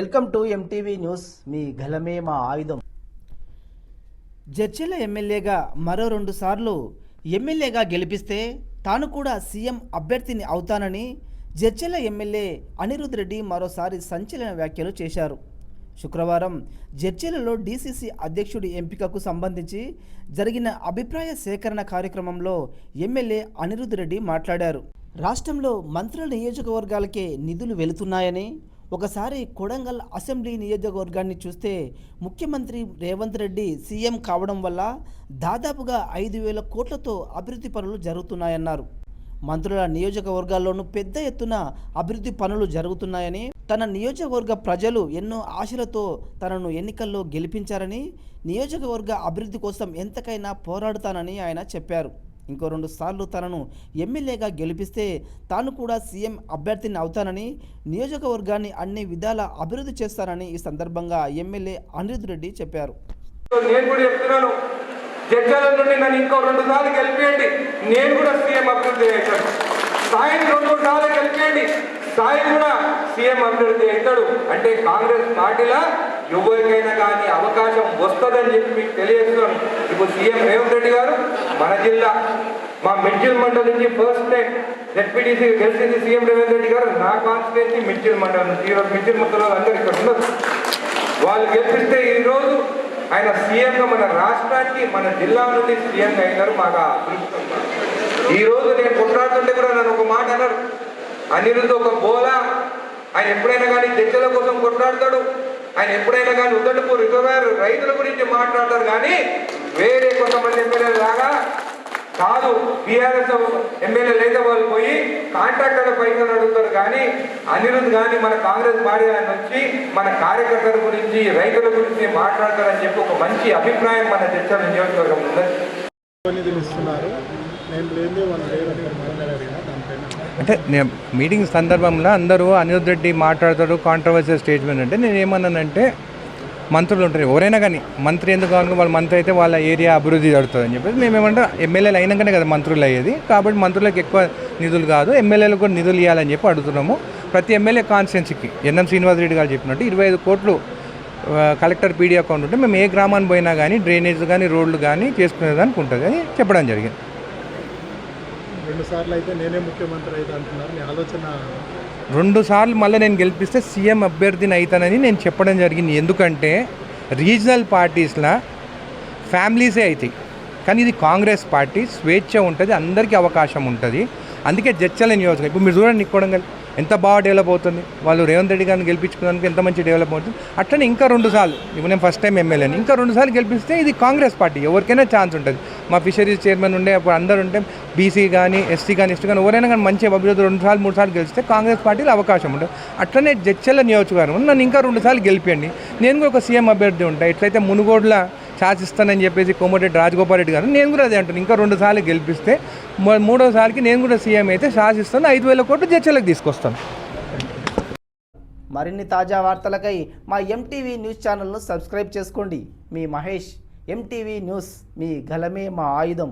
Welcome to MTV news. మీ గలమే మా ఆయుధం. జడ్చర్ల ఎమ్మెల్యేగా మరో 2 సార్లు ఎమ్మెల్యేగా గెలిపిస్తే తాను కూడా సీఎం అభ్యర్థిని అవుతానని జడ్చర్ల ఎమ్మెల్యే అనిరుద్ రెడ్డి మరోసారి సంచలన వ్యాఖ్యలు చేశారు. శుక్రవారం జడ్చర్లలో డీసీసీ అధ్యక్షుడి ఎంపికకు సంబంధించి జరిగిన అభిప్రాయ సేకరణ కార్యక్రమంలో ఎమ్మెల్యే అనిరుద్ రెడ్డి మాట్లాడారు. రాష్ట్రంలో మంత్రుల నియోజకవర్గాలకే నిధులు వెళుతున్నాయని, ఒకసారి కొడంగల్ అసెంబ్లీ నియోజకవర్గాన్ని చూస్తే ముఖ్యమంత్రి రేవంత్ రెడ్డి సీఎం కావడం వల్ల దాదాపుగా 5,000 కోట్లతో అభివృద్ధి పనులు జరుగుతున్నాయన్నారు. మంత్రుల నియోజకవర్గాల్లోనూ పెద్ద ఎత్తున అభివృద్ధి పనులు జరుగుతున్నాయని, తన నియోజకవర్గ ప్రజలు ఎన్నో ఆశలతో తనను ఎన్నికల్లో గెలిపించారని, నియోజకవర్గ అభివృద్ధి కోసం ఎంతకైనా పోరాడుతానని ఆయన చెప్పారు. ఇంకో 2 సార్లు తనను ఎమ్మెల్యేగా గెలిపిస్తే తాను కూడా సీఎం అభ్యర్థిని అవుతానని, నియోజకవర్గాన్ని అన్ని విధాల అభివృద్ధి చేస్తానని ఈ సందర్భంగా ఎమ్మెల్యే అనిరుద్ రెడ్డి చెప్పారు. నేను కూడా చెప్తున్నాను, జడ్జల నుండి నన్ను ఇంకో 2 సార్లు గెలిపియండి, నేను కూడా సీఎం అభివృద్ధి అవుతాను. సాయం 2 సార్లు గెలిపియండి, సాయం కూడా సీఎం అభివృద్ధి అవుతాడు. అంటే కాంగ్రెస్ పార్టీలో ఎవరికైనా కానీ అవకాశం వస్తుందని చెప్పి మీకు తెలియజేస్తున్నాను. ఇప్పుడు సీఎం రేవంత్ రెడ్డి గారు మన జిల్లా మా మిడ్జిల్ మండలం నుంచి ఫస్ట్ టైం జెడ్పీటీసీ గెలిచింది సీఎం రేవంత్ రెడ్డి గారు. నా కాన్స్టిట్యున్సీ మిడ్జిల్ మండలం నుంచి. ఈరోజు మిడ్జిల్ మండలం అందరూ ఇక్కడ ఉండదు. వాళ్ళు గెలిపిస్తే ఈరోజు ఆయన సీఎంగా మన రాష్ట్రానికి, మన జిల్లా నుండి సీఎంగా అయినారు. మాకు అదృష్టం. ఈరోజు నేను కొట్లాడుతుంటే కూడా నన్ను ఒక మాట అన్నారు, అనిరుద్ధ్ ఒక బోలా, ఆయన ఎప్పుడైనా కానీ జడ్జల కోసం కొట్లాడతాడు, ఆయన ఎప్పుడైనా కానీ ఉద్దటపు రిజర్వాయర్ రైతుల గురించి మాట్లాడతారు, కానీ వేరే కొంతమంది ఎమ్మెల్యేలు లాగా కాదు. టీఆర్ఎస్ ఎమ్మెల్యేలు అయితే వాళ్ళు పోయి కాంట్రాక్టర్ల పైసలు అడుగుతారు, కానీ అనిరుద్ధ్ కానీ మన కాంగ్రెస్ పార్టీ ఆయన వచ్చి మన కార్యకర్తల గురించి, రైతుల గురించి మాట్లాడతారని చెప్పి ఒక మంచి అభిప్రాయం మన జడ్చర్ల నియోజకవర్గం ఉన్నది. అంటే నేను మీటింగ్ సందర్భంలో అందరూ అనిరుద్ రెడ్డి మాట్లాడతాడు కాంట్రవర్షియల్ స్టేట్మెంట్ అంటే నేను ఏమన్నానంటే, మంత్రులు ఉంటారు ఎవరైనా కానీ, మంత్రి ఎందుకు కావాలి, వాళ్ళ మంత్రి అయితే వాళ్ళ ఏరియా అభివృద్ధి జరుగుతుంది అని చెప్పేసి మేమేమంటే ఎమ్మెల్యేలు అయినాకనే కదా మంత్రులు అయ్యేది, కాబట్టి మంత్రులకు ఎక్కువ నిధులు కాదు ఎమ్మెల్యేలకు కూడా నిధులు ఇవ్వాలని చెప్పి అడుగుతున్నాము. ప్రతి ఎమ్మెల్యే కాన్స్టిట్యున్సీకి ఎన్ఎం శ్రీనివాసరెడ్డి గారు చెప్పినట్టు 25 కోట్లు కలెక్టర్ పీడీ అకౌంట్ ఉంటే మేము ఏ గ్రామాన్ని పోయినా కానీ డ్రైనేజ్ కానీ రోడ్లు కానీ చేసుకునేదానికి ఉంటుంది అని చెప్పడం జరిగింది. 2 సార్లు అయితే నేనే ముఖ్యమంత్రి అయితే అంటున్నారు, మీ ఆలోచన? 2 సార్లు మళ్ళీ నేను గెలిపిస్తే సీఎం అభ్యర్థిని అవుతానని నేను చెప్పడం జరిగింది. ఎందుకంటే రీజనల్ పార్టీస్లో ఫ్యామిలీసే అవుతాయి, కానీ ఇది కాంగ్రెస్ పార్టీ స్వేచ్ఛ ఉంటుంది, అందరికీ అవకాశం ఉంటుంది. అందుకే జడ్చర్ల నియోజకవర్గం ఇప్పుడు మీరు చూడండి, కొడంగల్ ఎంత బాగా డెవలప్ అవుతుంది. వాళ్ళు రేవంత్ రెడ్డి గారిని గెలిపించుకోవడానికి ఎంత మంచి డెవలప్ అవుతుంది. అట్లనే ఇంకా 2 సార్లు, ఇప్పుడు నేను ఫస్ట్ టైం ఎమ్మెల్యేని, ఇంకా 2 సార్లు గెలిపిస్తే ఇది కాంగ్రెస్ పార్టీ ఎవరికైనా ఛాన్స్ ఉంటుంది. మా ఫిషరీస్ చైర్మన్ ఉండే అప్పుడు అందరూ ఉంటే బీసీ కానీ ఎస్సీ కానీ ఎస్టీ కానీ ఎవరైనా కానీ మంచి అభివృద్ధి 2 సార్లు 3 సార్లు గెలిస్తే కాంగ్రెస్ పార్టీలో అవకాశం ఉంటుంది. అట్లనే జడ్చర్ల నియోజకవర్గం నన్ను ఇంకా 2 సార్లు గెలిపియండి, నేను కూడా ఒక సీఎం అభ్యర్థి ఉంటాను. ఎట్లయితే మునుగోడుల శాసిస్తానని చెప్పేసి కోమటిరెడ్డి రాజగోపాల్ రెడ్డి గారు, నేను కూడా అదే అంటాను, ఇంకా 2 సార్లు గెలిపిస్తే 3వ సార్కి నేను కూడా సీఎం అయితే శాసిస్తాను, 5,000 కోట్లు జడ్చర్లకు తీసుకొస్తాను. మరిన్ని తాజా వార్తలకై మా ఎంటీవీ న్యూస్ ఛానల్ను సబ్స్క్రైబ్ చేసుకోండి. మీ మహేష్. ఎంటీవీ న్యూస్, మీ గలమే మా ఆయుధం.